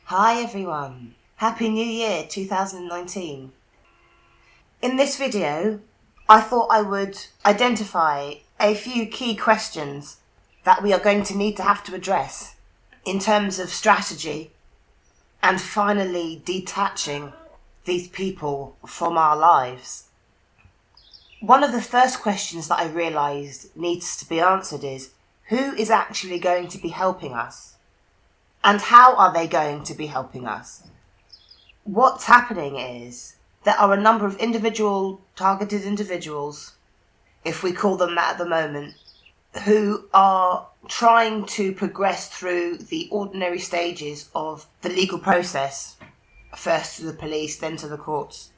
Hi everyone, Happy New Year 2019. In this video, I thought I would identify a few key questions that we are going to need to have to address in terms of strategy and finally detaching these people from our lives. One of the first questions that I realised needs to be answered is, who is actually going to be helping us? And how are they going to be helping us? What's happening is there are a number of targeted individuals, if we call them that at the moment, who are trying to progress through the ordinary stages of the legal process, first to the police, then to the courts.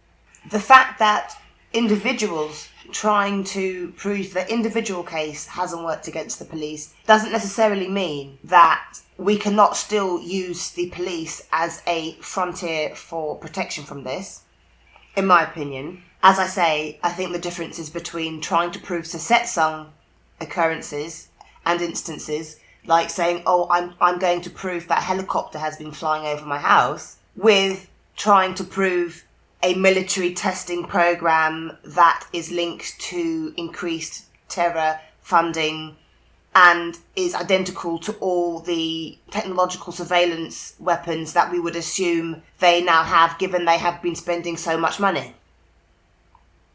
The fact that individuals trying to prove their individual case hasn't worked against the police doesn't necessarily mean that we cannot still use the police as a frontier for protection from this, in my opinion. As I say, I think the difference is between trying to prove Satsang occurrences and instances, like saying, I'm going to prove that a helicopter has been flying over my house, with trying to prove a military testing program that is linked to increased terror funding and is identical to all the technological surveillance weapons that we would assume they now have, given they have been spending so much money.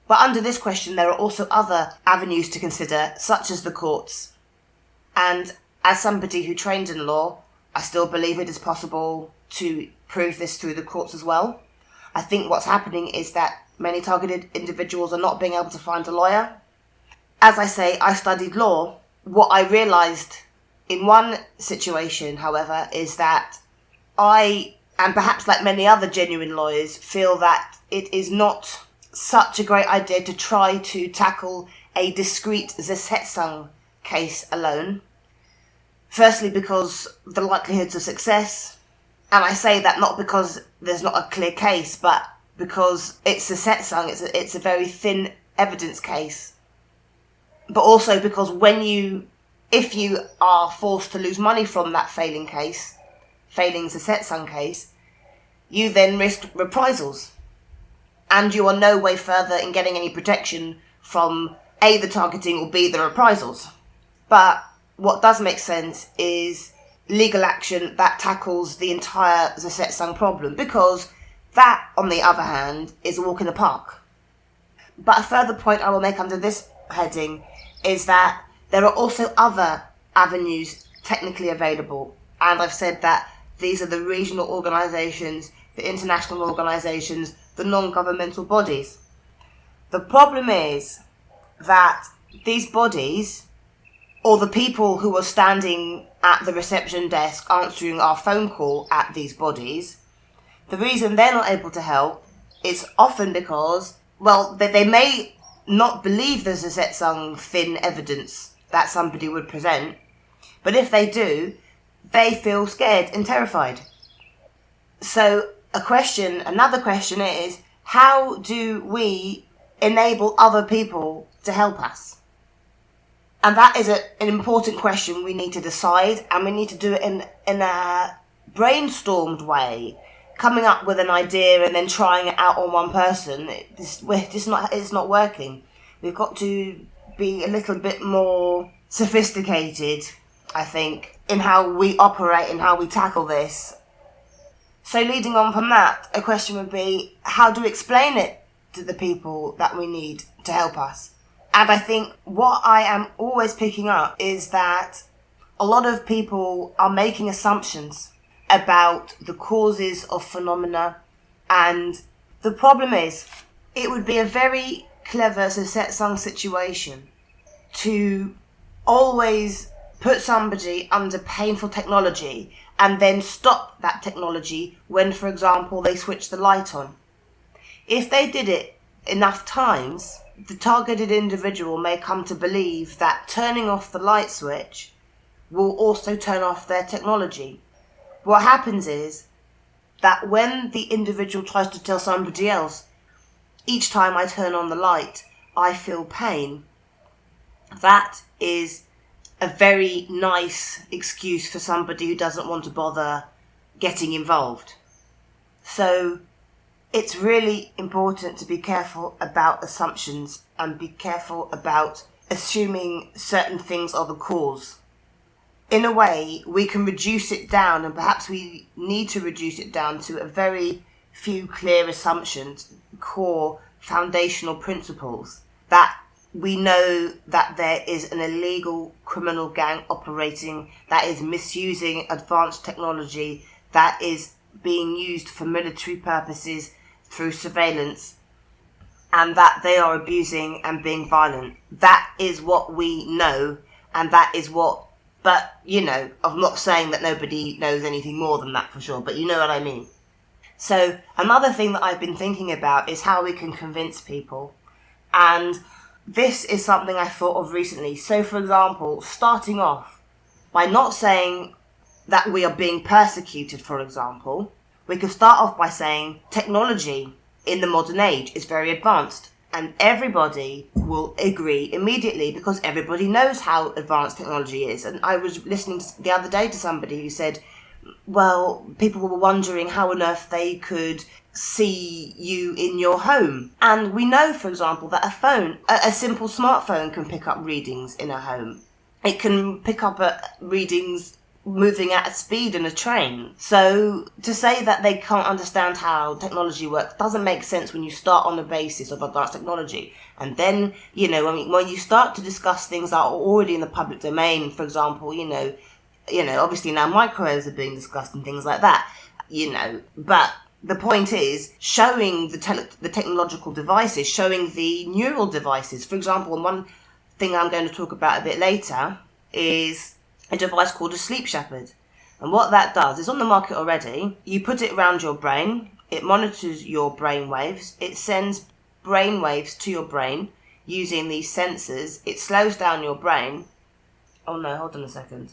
But under this question, there are also other avenues to consider, such as the courts. And as somebody who trained in law, I still believe it is possible to prove this through the courts as well. I think what's happening is that many targeted individuals are not being able to find a lawyer. As I say, I studied law. What I realised in one situation, however, is that I, and perhaps like many other genuine lawyers, feel that it is not such a great idea to try to tackle a discrete Satsang case alone. Firstly, because of the likelihoods of success. And I say that not because there's not a clear case, but because it's a Satsang, it's a very thin evidence case. But also because if you are forced to lose money from that failing Satsang case, you then risk reprisals. And you are no way further in getting any protection from A, the targeting, or B, the reprisals. But what does make sense is legal action that tackles the entire Satsang problem, because that, on the other hand, is a walk in the park. But a further point I will make under this heading is that there are also other avenues technically available, and I've said that these are the regional organisations, the international organisations, the non-governmental bodies. The problem is that these bodies, or the people who are standing at the reception desk answering our phone call at these bodies, the reason they're not able to help is often because, they may not believe there's a Satsang thin evidence that somebody would present, but if they do, they feel scared and terrified. So another question is, how do we enable other people to help us? And that is an important question we need to decide, and we need to do it in a brainstormed way, coming up with an idea and then trying it out on one person. It's not working. We've got to be a little bit more sophisticated, I think, in how we operate and how we tackle this. So leading on from that, a question would be, how do we explain it to the people that we need to help us? And I think what I am always picking up is that a lot of people are making assumptions about the causes of phenomena. And the problem is, it would be a very clever Satsang situation to always put somebody under painful technology and then stop that technology when, for example, they switch the light on. If they did it enough times, the targeted individual may come to believe that turning off the light switch will also turn off their technology. What happens is that when the individual tries to tell somebody else, each time I turn on the light, I feel pain, that is a very nice excuse for somebody who doesn't want to bother getting involved. So it's really important to be careful about assumptions and be careful about assuming certain things are the cause. In a way, we can reduce it down, and perhaps we need to reduce it down to a very few clear assumptions, core foundational principles, that we know that there is an illegal criminal gang operating that is misusing advanced technology, that is being used for military purposes through surveillance, and that they are abusing and being violent. That is what we know, and that is what, but, you know, I'm not saying that nobody knows anything more than that for sure, but you know what I mean. So another thing that I've been thinking about is how we can convince people. And this is something I thought of recently. So, for example, starting off by not saying that we are being persecuted, for example, we could start off by saying technology in the modern age is very advanced. And everybody will agree immediately because everybody knows how advanced technology is. And I was listening the other day to somebody who said, well, people were wondering how on earth they could see you in your home. And we know, for example, that a simple smartphone can pick up readings in a home. It can pick up readings moving at a speed in a train. So to say that they can't understand how technology works doesn't make sense when you start on the basis of advanced technology. And then, you know, when you start to discuss things that are already in the public domain, for example, you know, obviously now microwaves are being discussed and things like that, you know, but the point is showing the technological devices, showing the neural devices. For example, and one thing I'm going to talk about a bit later is a device called a sleep shepherd. And what that does is on the market already. You put it around your brain, it monitors your brain waves, it sends brain waves to your brain using these sensors, it slows down your brain. Oh no, hold on a second.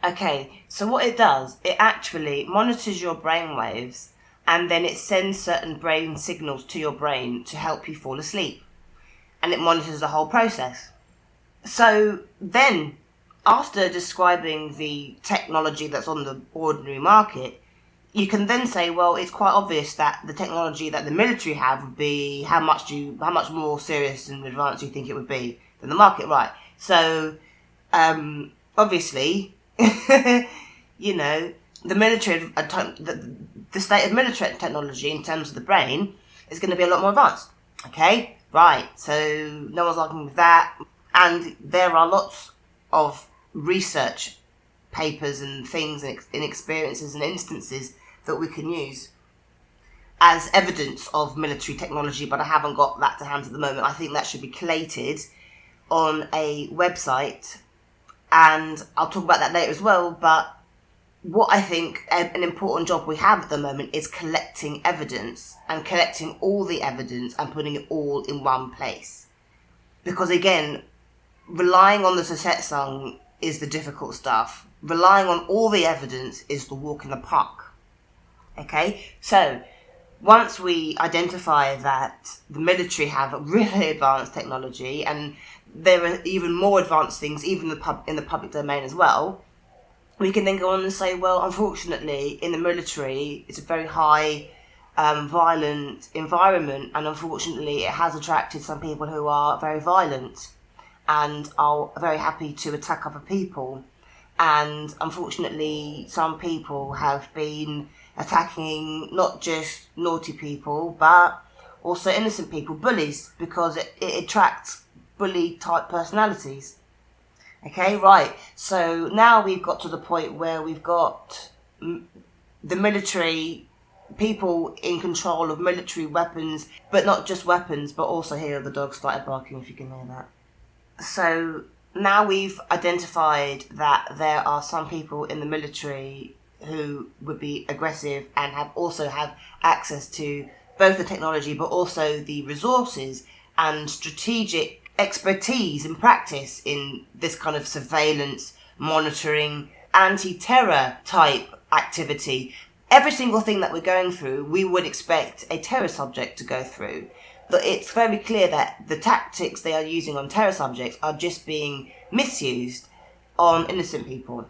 Okay, so what it does, it actually monitors your brain waves and then it sends certain brain signals to your brain to help you fall asleep. And it monitors the whole process. So then, after describing the technology that's on the ordinary market, you can then say, well, it's quite obvious that the technology that the military have would be how much more serious and advanced do you think it would be than the market, right? So, obviously, you know, the military, the state of military technology in terms of the brain is going to be a lot more advanced. Okay, right. So no one's arguing with that, and there are lots of research papers and things and experiences and instances that we can use as evidence of military technology, but I haven't got that to hand at the moment. I think that should be collated on a website, and I'll talk about that later as well. But what I think an important job we have at the moment is collecting evidence and collecting all the evidence and putting it all in one place. Because again, relying on the satsang is the difficult stuff. Relying on all the evidence is the walk in the park. Okay, so once we identify that the military have really advanced technology and there are even more advanced things even in the public domain as well, we can then go on and say, well, unfortunately, in the military, it's a very high violent environment, and unfortunately it has attracted some people who are very violent and are very happy to attack other people. And unfortunately, some people have been attacking not just naughty people, but also innocent people, bullies, because it attracts bully-type personalities. Okay, right. So now we've got to the point where we've got the military, people in control of military weapons, but not just weapons, but also here the dog started barking, if you can hear that. So now we've identified that there are some people in the military who would be aggressive and have access to both the technology but also the resources and strategic expertise and practice in this kind of surveillance, monitoring, anti-terror type activity. Every single thing that we're going through, we would expect a terror subject to go through. But it's very clear that the tactics they are using on terror subjects are just being misused on innocent people.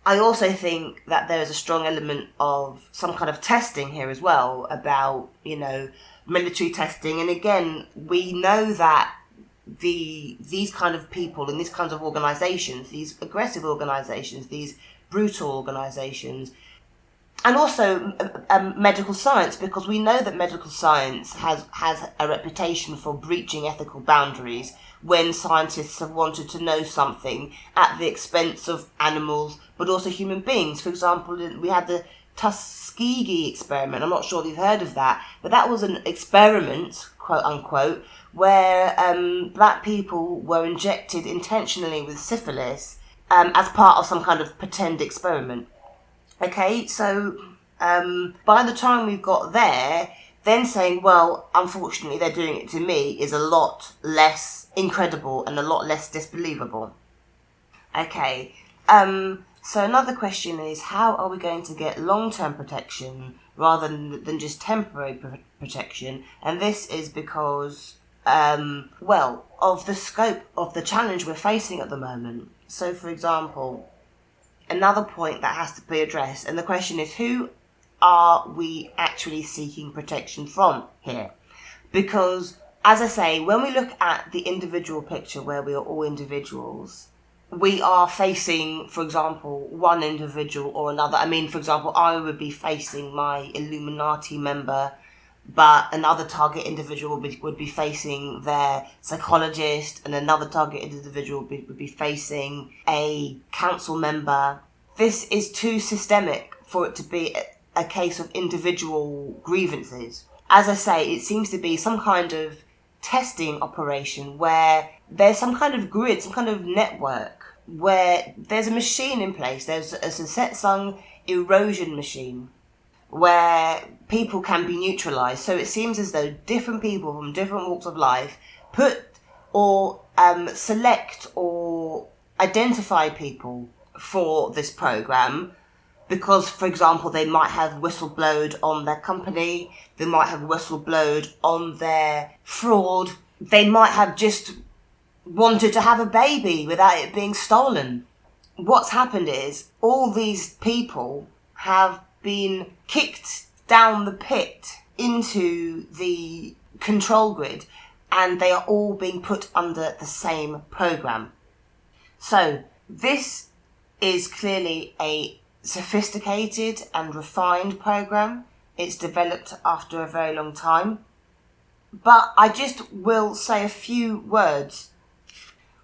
I also think that there is a strong element of some kind of testing here as well about, military testing. And again, we know that these kind of people and these kinds of organisations, these aggressive organisations, these brutal organisations, and also medical science, because we know that medical science has a reputation for breaching ethical boundaries when scientists have wanted to know something at the expense of animals, but also human beings. For example, we had the Tuskegee experiment. I'm not sure if you've heard of that, but that was an experiment, quote unquote, where black people were injected intentionally with syphilis as part of some kind of pretend experiment. Okay, so by the time we've got there, then saying, well, unfortunately they're doing it to me, is a lot less incredible and a lot less disbelievable. Okay, so another question is, how are we going to get long-term protection rather than just temporary protection? And this is because, of the scope of the challenge we're facing at the moment. So, for example, another point that has to be addressed, and the question is, who are we actually seeking protection from here? Because, as I say, when we look at the individual picture where we are all individuals, we are facing, for example, one individual or another. I mean, for example, I would be facing my Illuminati member, but another target individual would be facing their psychologist, and another target individual would be facing a council member. This is too systemic for it to be a case of individual grievances. As I say, it seems to be some kind of testing operation where there's some kind of grid, some kind of network, where there's a machine in place. There's a Setsung erosion machine where people can be neutralized. So it seems as though different people from different walks of life put or select or identify people for this program because, for example, they might have whistleblowed on their company, they might have whistleblowed on their fraud, they might have just wanted to have a baby without it being stolen. What's happened is all these people have been kicked down the pit into the control grid, and they are all being put under the same program. So this is clearly a sophisticated and refined program. It's developed after a very long time. But I just will say a few words.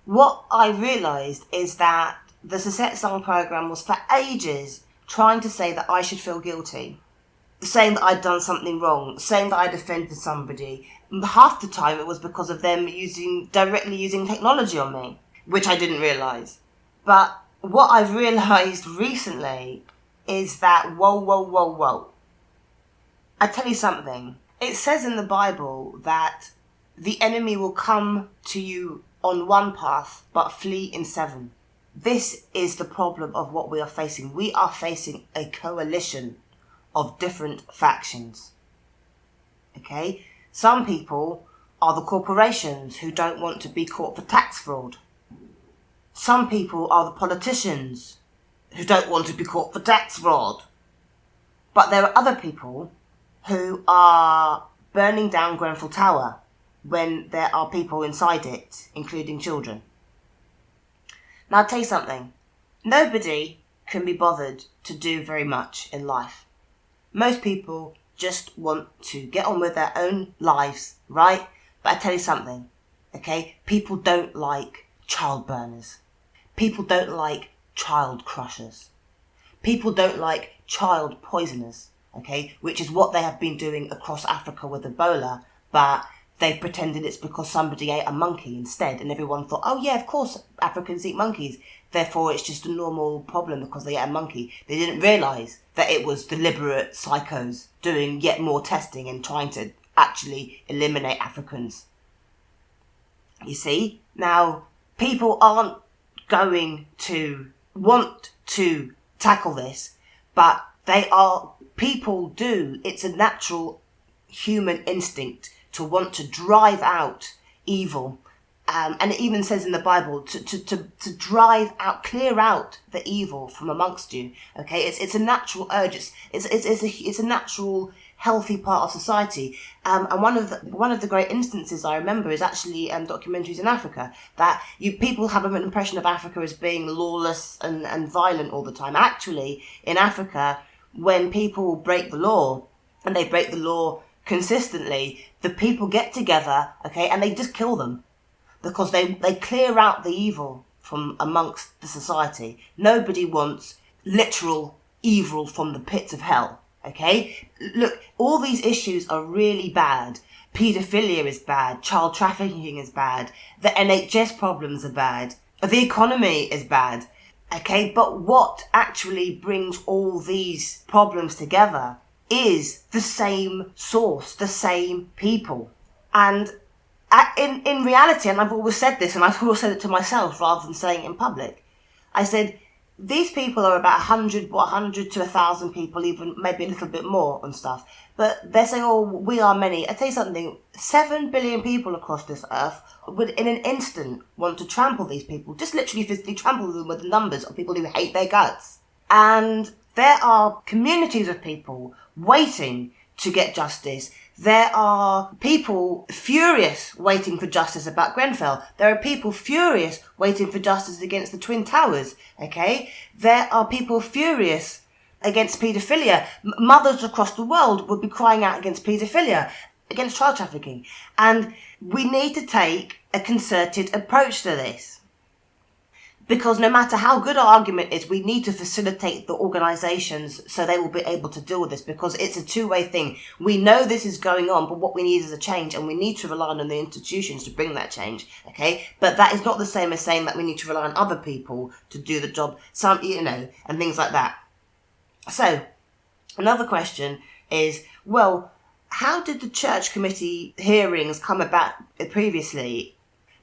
What I realised is that the Setsung program was for ages trying to say that I should feel guilty, saying that I'd done something wrong, saying that I'd offended somebody. Half the time it was because of them directly using technology on me, which I didn't realise. But what I've realised recently is that, whoa. I tell you something. It says in the Bible that the enemy will come to you on one path, but flee in seven. This is the problem of what we are facing. We are facing a coalition of different factions. Okay? Some people are the corporations who don't want to be caught for tax fraud. Some people are the politicians who don't want to be caught for tax fraud. But there are other people who are burning down Grenfell Tower when there are people inside it, including children. Now I'll tell you something. Nobody can be bothered to do very much in life. Most people just want to get on with their own lives, right? But I tell you something, okay? People don't like child burners. People don't like child crushers. People don't like child poisoners, okay? Which is what they have been doing across Africa with Ebola, but they've pretended it's because somebody ate a monkey instead, and everyone thought, oh yeah, of course Africans eat monkeys, therefore it's just a normal problem because they ate a monkey. They didn't realise that it was deliberate psychos doing yet more testing and trying to actually eliminate Africans. You see? Now, people aren't going to want to tackle this, but people do. It's a natural human instinct to want to drive out evil and it even says in the Bible to drive out, clear out the evil from amongst you. Okay, it's a natural urge. It's a natural healthy part of society. And one of the great instances I remember is actually documentaries in Africa, that people have an impression of Africa as being lawless and violent all the time. Actually, in Africa, when people break the law, and they break the law consistently, the people get together, okay, and they just kill them, because they clear out the evil from amongst the society. Nobody wants literal evil from the pits of hell, okay? Look, all these issues are really bad. Paedophilia is bad, child trafficking is bad, the NHS problems are bad, the economy is bad, okay? But what actually brings all these problems together is the same source, the same people. And in reality, and I've always said this, and I've always said it to myself rather than saying it in public, I said, these people are about 100 to 1,000 people, even maybe a little bit more and stuff. But they're saying, oh, we are many. I tell you something, 7 billion people across this earth would in an instant want to trample these people, just literally physically trample them with the numbers of people who hate their guts. And there are communities of people waiting to get justice. There are people furious waiting for justice about Grenfell. There are people furious waiting for justice against the Twin Towers, okay? There are people furious against paedophilia. Mothers across the world would be crying out against paedophilia, against child trafficking. And we need to take a concerted approach to this. Because no matter how good our argument is, we need to facilitate the organisations so they will be able to deal with this, because it's a two-way thing. We know this is going on, but what we need is a change, and we need to rely on the institutions to bring that change, okay? But that is not the same as saying that we need to rely on other people to do the job, and things like that. So, another question is, well, how did the church committee hearings come about previously?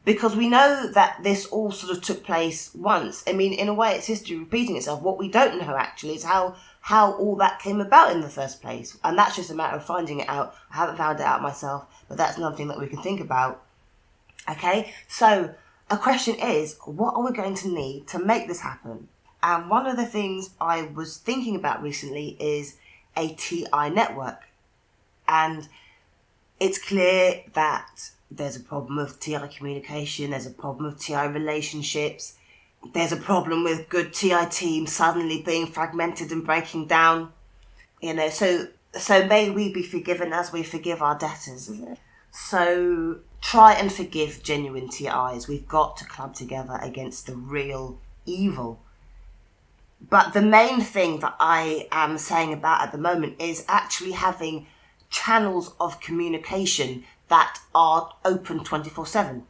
Because we know that this all sort of took place once. I mean, in a way, it's history repeating itself. What we don't know, actually, is how all that came about in the first place. And that's just a matter of finding it out. I haven't found it out myself, but that's another thing that we can think about. Okay? So, a question is, what are we going to need to make this happen? And one of the things I was thinking about recently is a TI network. And it's clear that there's a problem with TI communication, there's a problem with TI relationships, there's a problem with good TI teams suddenly being fragmented and breaking down. So may we be forgiven as we forgive our debtors. So try and forgive genuine TIs. We've got to club together against the real evil. But the main thing that I am saying about at the moment is actually having channels of communication that are open 24/7,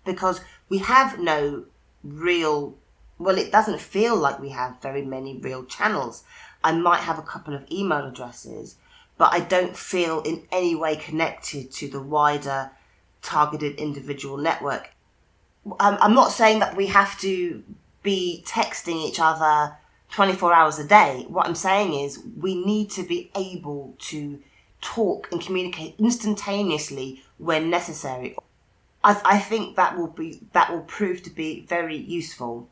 because we have no real, well, it doesn't feel like we have very many real channels. I might have a couple of email addresses, but I don't feel in any way connected to the wider targeted individual network. I'm not saying that we have to be texting each other 24 hours a day. What I'm saying is we need to be able to talk and communicate instantaneously when necessary. I think that will prove to be very useful.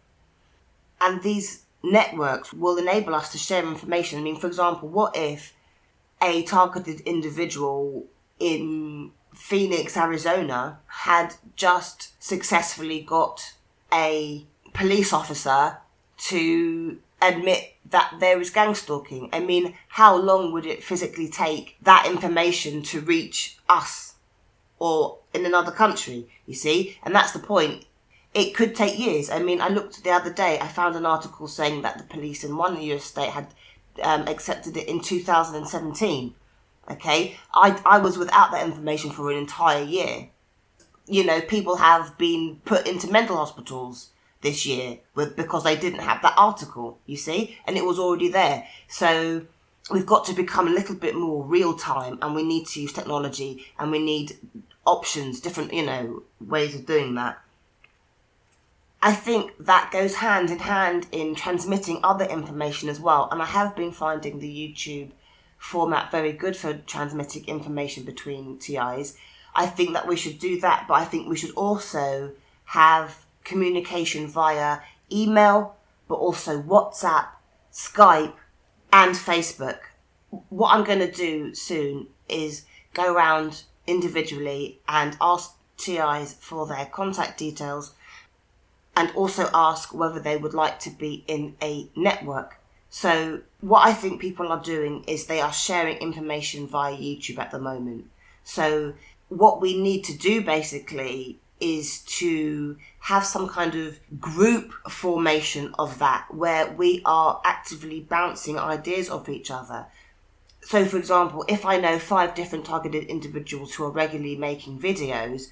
And these networks will enable us to share information. I mean, for example, what if a targeted individual in Phoenix, Arizona had just successfully got a police officer to admit that there is gang stalking? I mean, how long would it physically take that information to reach us or in another country, you see? And that's the point. It could take years. I mean, I looked the other day, I found an article saying that the police in one US state had accepted it in 2017. Okay? I was without that information for an entire year. People have been put into mental hospitals this year because they didn't have that article, you see, and it was already there. So we've got to become a little bit more real time, and we need to use technology, and we need options, different, ways of doing that. I think that goes hand in hand in transmitting other information as well, and I have been finding the YouTube format very good for transmitting information between TIs. I think that we should do that, but I think we should also have communication via email, but also WhatsApp, Skype, and Facebook. What I'm going to do soon is go around individually and ask TIs for their contact details, and also ask whether they would like to be in a network. So what I think people are doing is they are sharing information via YouTube at the moment. So what we need to do basically is to have some kind of group formation of that, where we are actively bouncing ideas off each other. So for example, if I know 5 different targeted individuals who are regularly making videos,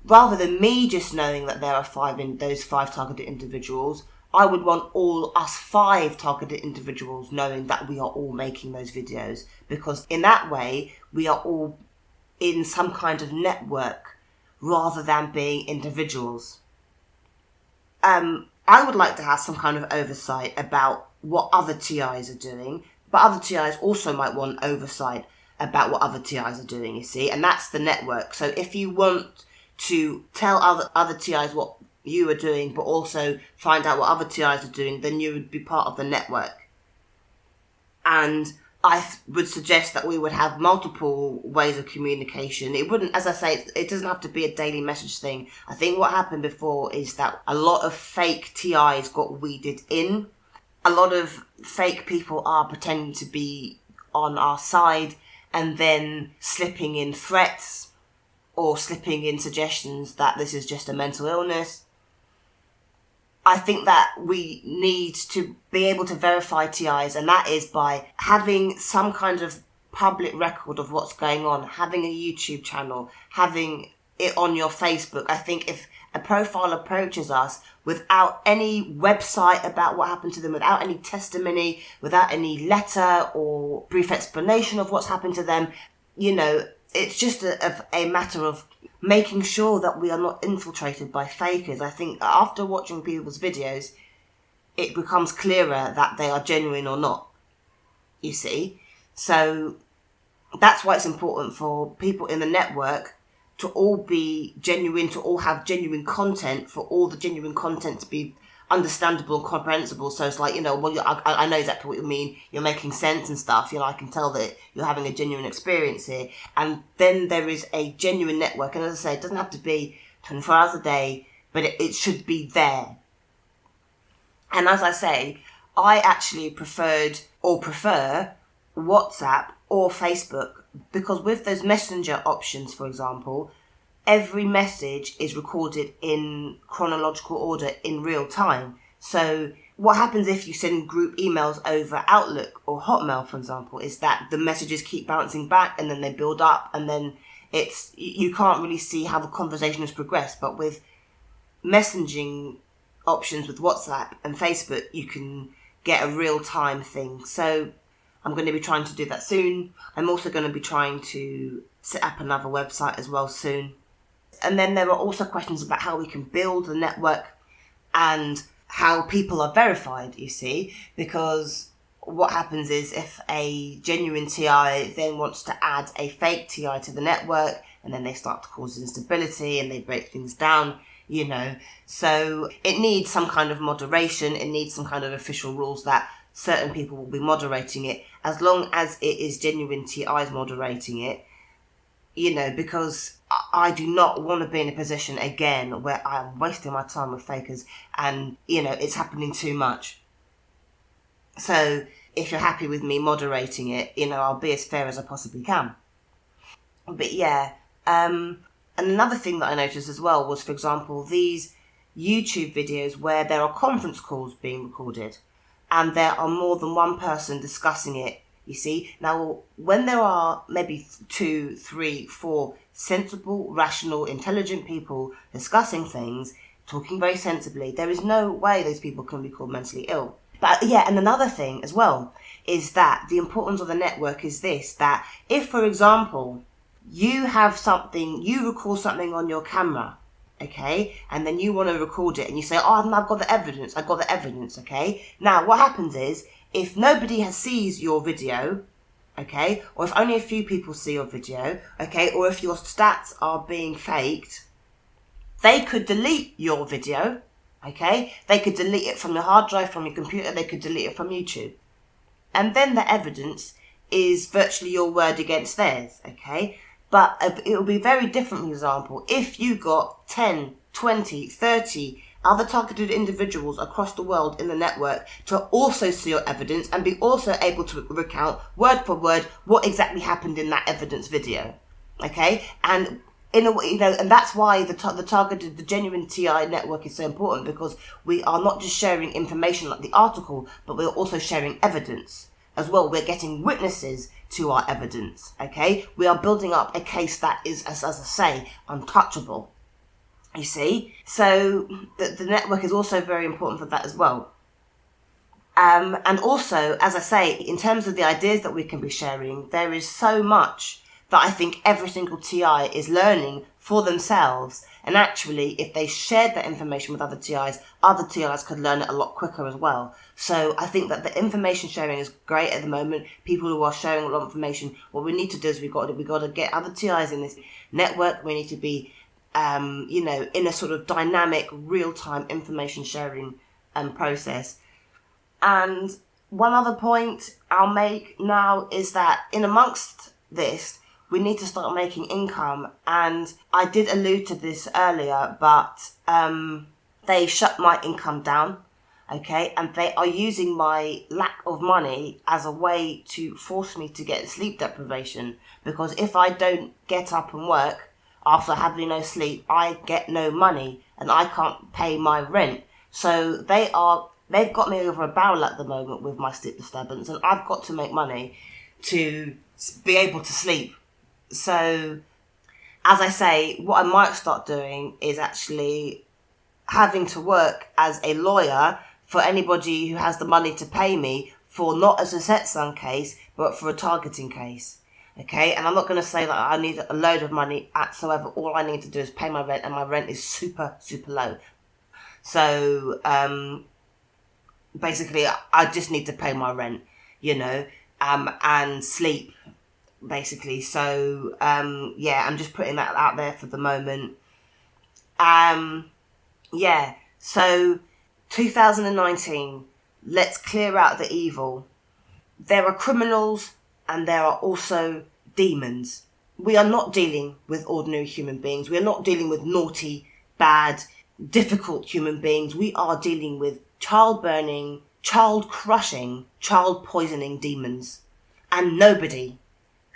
rather than me just knowing that there are 5 in those 5 targeted individuals, I would want all us 5 targeted individuals knowing that we are all making those videos, because in that way we are all in some kind of network rather than being individuals. I would like to have some kind of oversight about what other TIs are doing, but other TIs also might want oversight about what other TIs are doing, you see, and that's the network. So if you want to tell other TIs what you are doing, but also find out what other TIs are doing, then you would be part of the network. And I would suggest that we would have multiple ways of communication. It wouldn't, as I say, it doesn't have to be a daily message thing. I think what happened before is that a lot of fake TIs got weeded in. A lot of fake people are pretending to be on our side and then slipping in threats or slipping in suggestions that this is just a mental illness. I think that we need to be able to verify TIs, and that is by having some kind of public record of what's going on, having a YouTube channel, having it on your Facebook. I think if a profile approaches us without any website about what happened to them, without any testimony, without any letter or brief explanation of what's happened to them, it's just a matter of making sure that we are not infiltrated by fakers. I think after watching people's videos, it becomes clearer that they are genuine or not, you see. So that's why it's important for people in the network to all be genuine, to all have genuine content, for all the genuine content to be understandable and comprehensible. So it's like, I know exactly what you mean, you're making sense and stuff, I can tell that you're having a genuine experience here. And then there is a genuine network, and as I say, it doesn't have to be 24 hours a day, but it should be there. And as I say, I actually prefer WhatsApp or Facebook, because with those messenger options, for example, every message is recorded in chronological order in real time. So what happens if you send group emails over Outlook or Hotmail, for example, is that the messages keep bouncing back and then they build up, and then you can't really see how the conversation has progressed. But with messaging options with WhatsApp and Facebook, you can get a real-time thing. So I'm going to be trying to do that soon. I'm also going to be trying to set up another website as well soon. And then there are also questions about how we can build the network and how people are verified, you see, because what happens is if a genuine TI then wants to add a fake TI to the network, and then they start to cause instability and they break things down, So it needs some kind of moderation. It needs some kind of official rules that certain people will be moderating it, as long as it is genuine TIs moderating it, because I do not want to be in a position again where I'm wasting my time with fakers and, it's happening too much. So if you're happy with me moderating it, I'll be as fair as I possibly can. But yeah, and another thing that I noticed as well was, for example, these YouTube videos where there are conference calls being recorded and there are more than one person discussing it. You see, now when there are maybe 2, 3, 4 sensible, rational, intelligent people discussing things, talking very sensibly, there is no way those people can be called mentally ill. But yeah, and another thing as well is that the importance of the network is this, that if, for example, you record something on your camera, okay, and then you want to record it and you say, I've got the evidence, okay. Now what happens is, if nobody sees your video okay, or if only a few people see your video, okay, or if your stats are being faked, they could delete your video, okay? They could delete it from your hard drive, from your computer, they could delete it from YouTube. And then the evidence is virtually your word against theirs, okay? But it will be very different, for example, if you got 10, 20, 30 other targeted individuals across the world in the network to also see your evidence and be also able to recount word for word what exactly happened in that evidence video, okay? And in a way, you know, and that's why the genuine TI network is so important, because we are not just sharing information like the article, but we're also sharing evidence as well. We're getting witnesses to our evidence, okay? We are building up a case that is, as I say, untouchable. You see? So the network is also very important for that as well. And also, as I say, in terms of the ideas that we can be sharing, there is so much that I think every single TI is learning for themselves. And actually, if they shared that information with other TIs could learn it a lot quicker as well. So I think that the information sharing is great at the moment. People who are sharing a lot of information, what we need to do is we've got to get other TIs in this network. We need to be you know, in a sort of dynamic, real-time information sharing process. And one other point I'll make now is that in amongst this, we need to start making income. And I did allude to this earlier, but they shut my income down, okay? And they are using my lack of money as a way to force me to get sleep deprivation. Because if I don't get up and work after having no sleep, I get no money and I can't pay my rent. So they've got me over a barrel at the moment with my sleep disturbance, and I've got to make money to be able to sleep. So, as I say, what I might start doing is actually having to work as a lawyer for anybody who has the money to pay me for not a Setsung case, but for a targeting case. Okay, and I'm not going to say that I need a load of money whatsoever. All I need to do is pay my rent, and my rent is super, super low. So, basically, I just need to pay my rent, you know, and sleep, basically. So, yeah, I'm just putting that out there for the moment. Yeah, so 2019, let's clear out the evil. There are criminals, and there are also demons. We are not dealing with ordinary human beings. We are not dealing with naughty, bad, difficult human beings. We are dealing with child-burning, child-crushing, child-poisoning demons. And nobody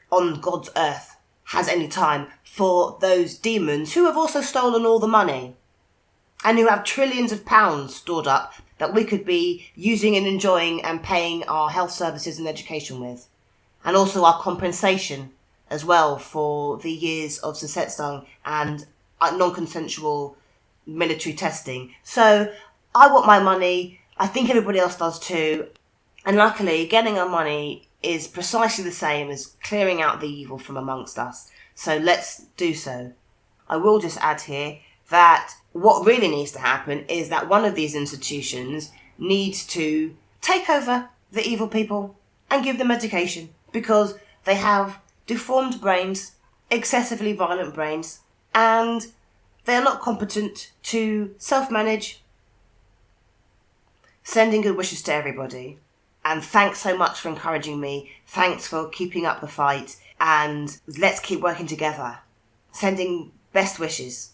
on God's earth has any time for those demons who have also stolen all the money and who have trillions of pounds stored up that we could be using and enjoying and paying our health services and education with. And also our compensation as well for the years of Setsung and non-consensual military testing. So I want my money. I think everybody else does too. And luckily, getting our money is precisely the same as clearing out the evil from amongst us. So let's do so. I will just add here that what really needs to happen is that one of these institutions needs to take over the evil people and give them education, because they have deformed brains, excessively violent brains, and they're not competent to self-manage. Sending good wishes to everybody. And thanks so much for encouraging me. Thanks for keeping up the fight. And let's keep working together. Sending best wishes.